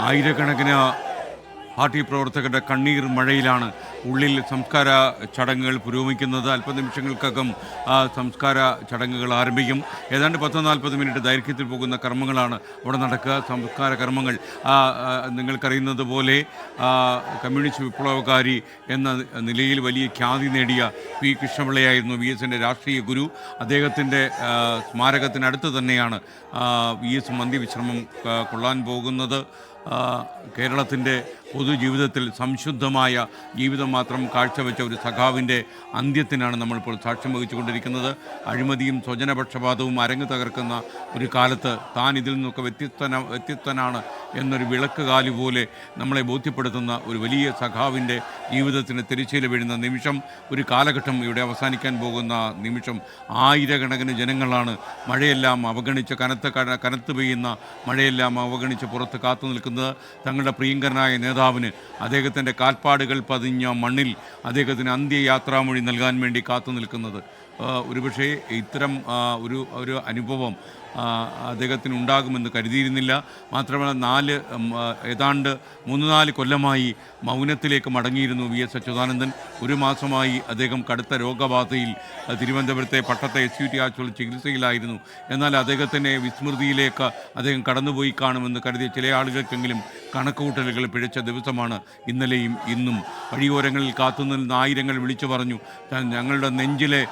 ആയിരക്കണക്കിന് പാർട്ടി പ്രവർത്തകരുടെ കണ്ണീർ മഴയിലാണ് ഉള്ളിൽ സംസ്കാര ചടങ്ങുകൾ പുരോഗമിക്കുന്നത്. അല്പനിമിഷങ്ങൾക്കകം സംസ്കാര ചടങ്ങുകൾ ആരംഭിക്കും. ഏതാണ്ട് 10-40 മിനിറ്റ് ദൈർഘ്യത്തിൽ പോകുന്ന കർമ്മങ്ങളാണ് അവിടെ നടക്കുക. സംസ്കാര കർമ്മങ്ങൾ നിങ്ങൾക്കറിയുന്നത് പോലെ കമ്മ്യൂണിസ്റ്റ് വിപ്ലവകാരി എന്ന നിലയിൽ വലിയ ഖ്യാതി നേടിയ പി കൃഷ്ണപിള്ളയായിരുന്നു VSൻ്റെ രാഷ്ട്രീയ ഗുരു. അദ്ദേഹത്തിൻ്റെ സ്മാരകത്തിനടുത്ത് തന്നെയാണ് VS അന്ത്യവിശ്രമം കൊള്ളാൻ പോകുന്നത്. കേരളത്തിൻ്റെ പൊതുജീവിതത്തിൽ സംശുദ്ധമായ ജീവിതം മാത്രം കാഴ്ചവെച്ച ഒരു സഖാവിൻ്റെ അന്ത്യത്തിനാണ് നമ്മളിപ്പോൾ സാക്ഷ്യം വഹിച്ചുകൊണ്ടിരിക്കുന്നത്. അഴിമതിയും സ്വജനപക്ഷപാതവും അരങ്ങ് തകർക്കുന്ന ഒരു കാലത്ത് താൻ ഇതിൽ നിന്നൊക്കെ വ്യത്യസ്തനാണ് എന്നൊരു വിളക്ക് കാലുപോലെ നമ്മളെ ബോധ്യപ്പെടുത്തുന്ന ഒരു വലിയ സഖാവിൻ്റെ ജീവിതത്തിന് തിരശ്ശീല വീഴുന്ന നിമിഷം, ഒരു കാലഘട്ടം ഇവിടെ അവസാനിക്കാൻ പോകുന്ന നിമിഷം. ആയിരക്കണക്കിന് ജനങ്ങളാണ് മഴയെല്ലാം അവഗണിച്ച് കനത്ത് പെയ്യുന്ന മഴയെല്ലാം അവഗണിച്ച് പുറത്ത് കാത്തു നിൽക്കുന്നത്. തങ്ങളുടെ പ്രിയങ്കരനായ നേതാവിന് അദ്ദേഹത്തിൻ്റെ കാൽപ്പാടുകൾ പതിഞ്ഞ മണ്ണിൽ അദ്ദേഹത്തിന് അന്ത്യയാത്രാമൊഴി നൽകാൻ വേണ്ടി കാത്തു നിൽക്കുന്നത്. ഒരുപക്ഷേ ഇത്തരം ഒരു അനുഭവം അദ്ദേഹത്തിന് ഉണ്ടാകുമെന്ന് കരുതിയിരുന്നില്ല. മാത്രമല്ല ഏതാണ്ട് 3-4 കൊല്ലമായി മൗനത്തിലേക്ക് മടങ്ങിയിരുന്നു VS അച്യുതാനന്ദൻ. ഒരു മാസമായി അദ്ദേഹം കടുത്ത രോഗബാധയിൽ തിരുവനന്തപുരത്തെ പട്ടത്തെ SUT ആശുപത്രിയിൽ ചികിത്സയിലായിരുന്നു. എന്നാൽ അദ്ദേഹത്തിൻ്റെ വിസ്മൃതിയിലേക്ക് അദ്ദേഹം കടന്നുപോയി കാണുമെന്ന് കരുതിയ ചില ആളുകൾക്കെങ്കിലും കണക്കുകൂട്ടലുകൾ പിഴച്ച ദിവസമാണ് ഇന്നലെയും ഇന്നും. വഴിയോരങ്ങളിൽ കാത്തുനിന്ന ആയിരങ്ങൾ വിളിച്ചു പറഞ്ഞു, ഞങ്ങളുടെ നെഞ്ചിലെ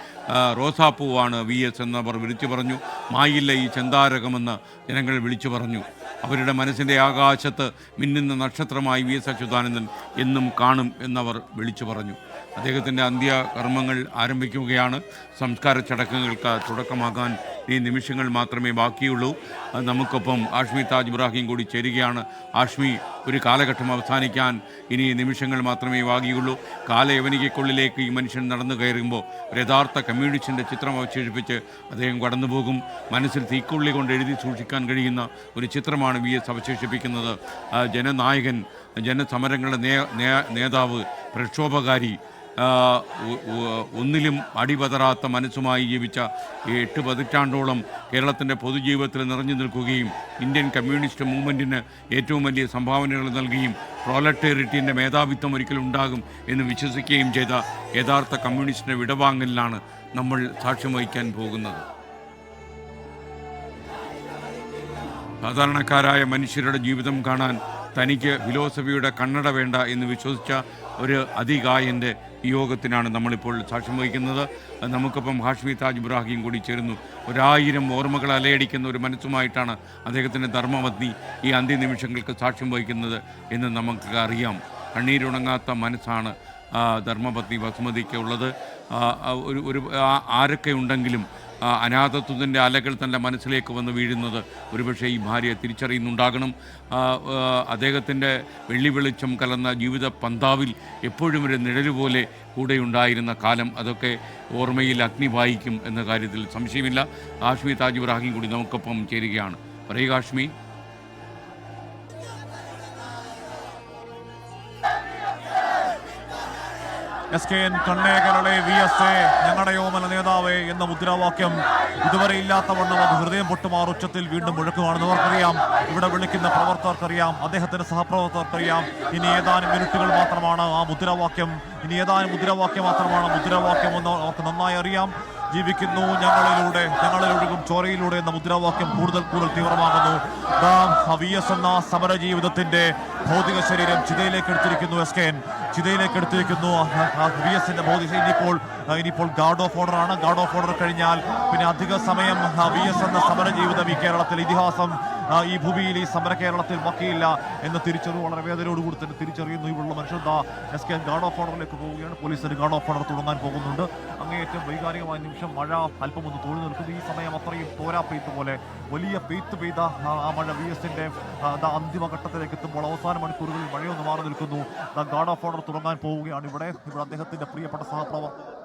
റോസാപ്പൂവാണ് VS എന്നവർ വിളിച്ചു പറഞ്ഞു. മായില്ല ഈ ചെന്താരകമെന്ന് ജനങ്ങൾ വിളിച്ചു പറഞ്ഞു. അവരുടെ മനസ്സിൻ്റെ ആകാശത്ത് മിന്നുന്ന നക്ഷത്രമായി VS അച്യുതാനന്ദൻ എന്നും കാണും എന്നവർ വിളിച്ചു പറഞ്ഞു. അദ്ദേഹത്തിൻ്റെ അന്ത്യകർമ്മങ്ങൾ ആരംഭിക്കുകയാണ്. സംസ്കാര ചടങ്ങുകൾക്ക് തുടക്കമാകാൻ ഈ നിമിഷങ്ങൾ മാത്രമേ ബാക്കിയുള്ളൂ. നമുക്കൊപ്പം ഹാഷ്മി താജ് ഇബ്രാഹിം കൂടി ചേരുകയാണ്. ഹാഷ്മി, ഒരു കാലഘട്ടം അവസാനിക്കാൻ ഇനി നിമിഷങ്ങൾ മാത്രമേ ബാക്കിയുള്ളൂ. കാലയവനികയ്ക്കുള്ളിലേക്ക് ഈ മനുഷ്യൻ നടന്നു കയറുമ്പോൾ ഒരു യഥാർത്ഥ കമ്മ്യൂണിസ്റ്റിൻ്റെ ചിത്രം അവശേഷിപ്പിച്ച് അദ്ദേഹം കടന്നുപോകും. മനസ്സിൽ തീക്കൊള്ളി കൊണ്ട് എഴുതി സൂക്ഷിക്കാൻ കഴിയുന്ന ഒരു ചിത്രമാണ് VS അവശേഷിപ്പിക്കുന്നത്. ജനനായകൻ, ജനസമരങ്ങളുടെ നേതാവ്, പ്രക്ഷോഭകാരി, ഒന്നിലും അടിപതറാത്ത മനസ്സുമായി ജീവിച്ച 8 പതിറ്റാണ്ടോളം കേരളത്തിൻ്റെ പൊതുജീവിതത്തിൽ നിറഞ്ഞു നിൽക്കുകയും ഇന്ത്യൻ കമ്മ്യൂണിസ്റ്റ് മൂവ്മെൻറ്റിന് ഏറ്റവും വലിയ സംഭാവനകൾ നൽകുകയും പ്രോലറ്റേറിയറ്റിൻ്റെ മേധാവിത്വം ഒരിക്കലും ഉണ്ടാകും എന്ന് വിശ്വസിക്കുകയും ചെയ്ത യഥാർത്ഥ കമ്മ്യൂണിസ്റ്റിൻ്റെ വിടവാങ്ങലിലാണ് നമ്മൾ സാക്ഷ്യം വഹിക്കാൻ പോകുന്നത്. സാധാരണക്കാരായ മനുഷ്യരുടെ ജീവിതം കാണാൻ തനിക്ക് ഫിലോസഫിയുടെ കണ്ണട വേണ്ട എന്ന് വിശ്വസിച്ച ഒരു അതികായൻ്റെ യോഗത്തിനാണ് നമ്മളിപ്പോൾ സാക്ഷ്യം വഹിക്കുന്നത്. നമുക്കൊപ്പം ഹാഷ്മി താജ് ഇബ്രാഹിം കൂടി ചേരുന്നു. 1000 ഓർമ്മകൾ അലയടിക്കുന്ന ഒരു മനസ്സുമായിട്ടാണ് അദ്ദേഹത്തിൻ്റെ ധർമ്മപത്നി ഈ അന്ത്യനിമിഷങ്ങൾക്ക് സാക്ഷ്യം വഹിക്കുന്നത് എന്ന് നമുക്ക് അറിയാം. കണ്ണീരുണങ്ങാത്ത മനസ്സാണ് ധർമ്മപത്നി വസുമതിക്ക് ഉള്ളത്. ആരൊക്കെ ഉണ്ടെങ്കിലും അനാഥത്വത്തിൻ്റെ അലകൾ തൻ്റെ മനസ്സിലേക്ക് വന്ന് വീഴുന്നത് ഒരുപക്ഷെ ഈ ഭാര്യ തിരിച്ചറിയുന്നുണ്ടാകണം. അദ്ദേഹത്തിൻ്റെ വെള്ളി വെളിച്ചം കലർന്ന ജീവിത പന്താവിൽ എപ്പോഴും ഒരു നിഴലുപോലെ കൂടെയുണ്ടായിരുന്ന കാലം അതൊക്കെ ഓർമ്മയിൽ അഗ്നി വായിക്കും എന്ന കാര്യത്തിൽ സംശയമില്ല. ഹാഷ്മി താജ് ഇബ്രാഹിം കൂടി നമുക്കൊപ്പം ചേരുകയാണ്. പറയുക ഹാഷ്മി. SKN കണ്ണേകരളെ VS ഞങ്ങളുടെ യോമന നേതാവേ എന്ന മുദ്രാവാക്യം ഇതുവരെ ഇല്ലാത്തവണ്ണം അത് ഹൃദയം പൊട്ടുമാർ ഉച്ചത്തിൽ വീണ്ടും മുഴക്കുവാണെന്ന് അവർക്കറിയാം. ഇവിടെ വിളിക്കുന്ന പ്രവർത്തകർക്കറിയാം, അദ്ദേഹത്തിന്റെ സഹപ്രവർത്തകർക്കറിയാം. ഇനി ഏതാനും മിനിറ്റുകൾ മാത്രമാണ് ആ മുദ്രാവാക്യം, മുദ്രാവാക്യം എന്ന് അവർക്ക് നന്നായി അറിയാം. ജീവിക്കുന്നു ഞങ്ങളിലൂടെ, ഞങ്ങളിലൊഴുകും ചോരയിലൂടെ എന്ന മുദ്രാവാക്യം കൂടുതൽ തീവ്രമാകുന്നു. VS എന്ന സമര ജീവിതത്തിന്റെ ഭൗതിക ശരീരം ചിതയിലേക്ക് എടുത്തിരിക്കുന്നു. SKN ചിതയിലേക്ക് എടുത്തിരിക്കുന്നു. VSന്റെ ഭൗതിക ഇനിയിപ്പോൾ ഗാർഡ് ഓഫ് ഓർഡർ ആണ്. ഗാർഡ് ഓഫ് ഓർഡർ കഴിഞ്ഞാൽ പിന്നെ അധിക സമയം VS എന്ന സമര ജീവിതം ഈ കേരളത്തിൽ ഇതിഹാസം ഈ ഭൂമിയിൽ ഈ സമര കേരളത്തിൽ ബാക്കിയില്ല എന്ന തിരിച്ചറിവ് വളരെ വേദനയോടുകൂടി തന്നെ തിരിച്ചറിയുന്നു. ഇവിടെയുള്ള മനുഷ്യർ SKN ഗാർഡ് ഓഫ് ഓർഡറിലേക്ക് പോവുകയാണ്. പോലീസിന് ഗാർഡ് ഓഫ് ഓർഡർ തുടങ്ങാൻ പോകുന്നുണ്ട്. അങ്ങേയറ്റം വൈകാരികമായ നിമിഷം. മഴ അല്പം ഒന്ന് തൊഴിൽ നിൽക്കുന്നു. ഈ സമയം അത്രയും തോരാ പെയ്ത്ത് പോലെ വലിയ പെയ്ത ആ മഴ VSന്റെ അന്തിമഘട്ടത്തിലേക്ക് എത്തുമ്പോൾ അവസാന മണിക്കൂറുകളിൽ മഴയൊന്ന് മാറി നിൽക്കുന്നു. ഗാർഡ് ഓഫ് ഓർഡർ തുടങ്ങാൻ പോവുകയാണ്. ഇവിടെ അദ്ദേഹത്തിന്റെ പ്രിയപ്പെട്ട സഹപ്രവർത്തകർ